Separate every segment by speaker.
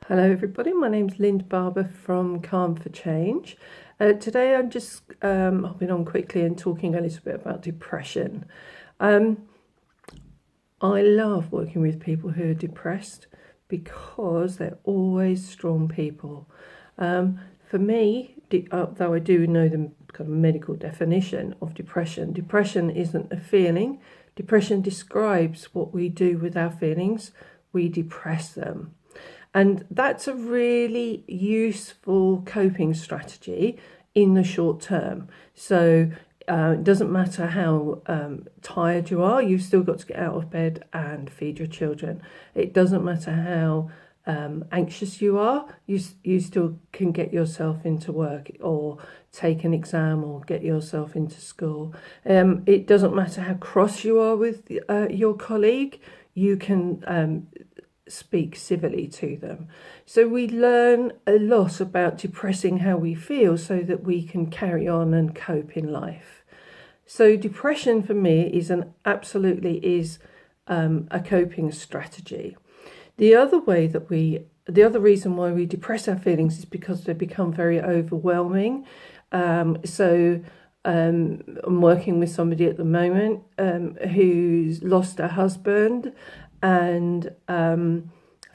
Speaker 1: Hello everybody, my name's Linda Barber from Calm for Change. Today I'm just hopping on quickly and talking a little bit about depression. I love working with people who are depressed because they're always strong people. For me, though I do know the kind of medical definition of depression, depression isn't a feeling. Depression describes what we do with our feelings. We depress them. And that's a really useful coping strategy in the short term. So it doesn't matter how tired you are, you've still got to get out of bed and feed your children. It doesn't matter how anxious you are, you still can get yourself into work or take an exam or get yourself into school. It doesn't matter how cross you are with your colleague, you can speak civilly to them. So we learn a lot about depressing how we feel so that we can carry on and cope in life. So depression for me is a coping strategy. The other reason why we depress our feelings is because they become very overwhelming. I'm working with somebody at the moment who's lost her husband, and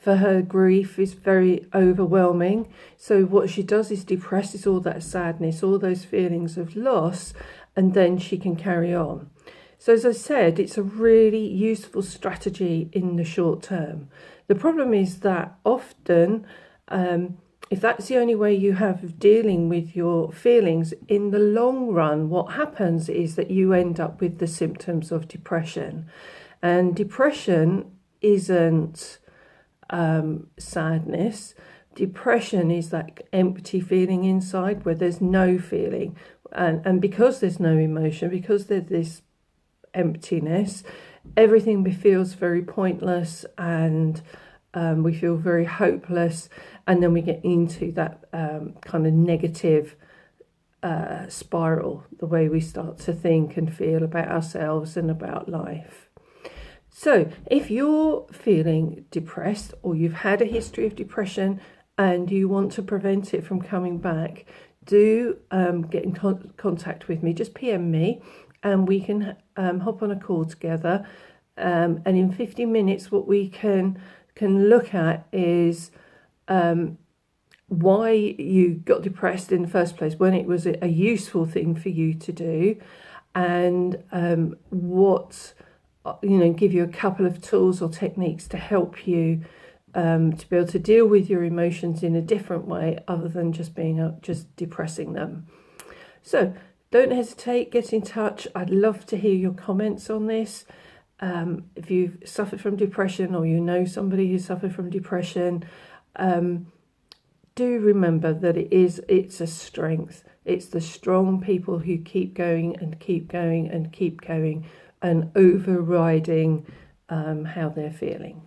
Speaker 1: for her, grief is very overwhelming. So what she does is depresses all that sadness, all those feelings of loss, and then she can carry on. So as I said, it's a really useful strategy in the short term. The problem is that often, if that's the only way you have of dealing with your feelings, in the long run, what happens is that you end up with the symptoms of depression. And depression isn't sadness. Depression is that empty feeling inside where there's no feeling. And because there's no emotion, because there's this emptiness, everything feels very pointless, and we feel very hopeless, and then we get into that kind of negative spiral, the way we start to think and feel about ourselves and about life. So if you're feeling depressed, or you've had a history of depression and you want to prevent it from coming back, do get in contact with me. Just PM me and we can hop on a call together. And in 15 minutes, what we can look at is why you got depressed in the first place, when it was a useful thing for you to do, and give you a couple of tools or techniques to help you to be able to deal with your emotions in a different way, other than just depressing them. So don't hesitate, get in touch. I'd love to hear your comments on this. If you've suffered from depression, or you know somebody who suffered from depression, do remember that it's a strength. It's the strong people who keep going and keep going and keep going, and overriding how they're feeling.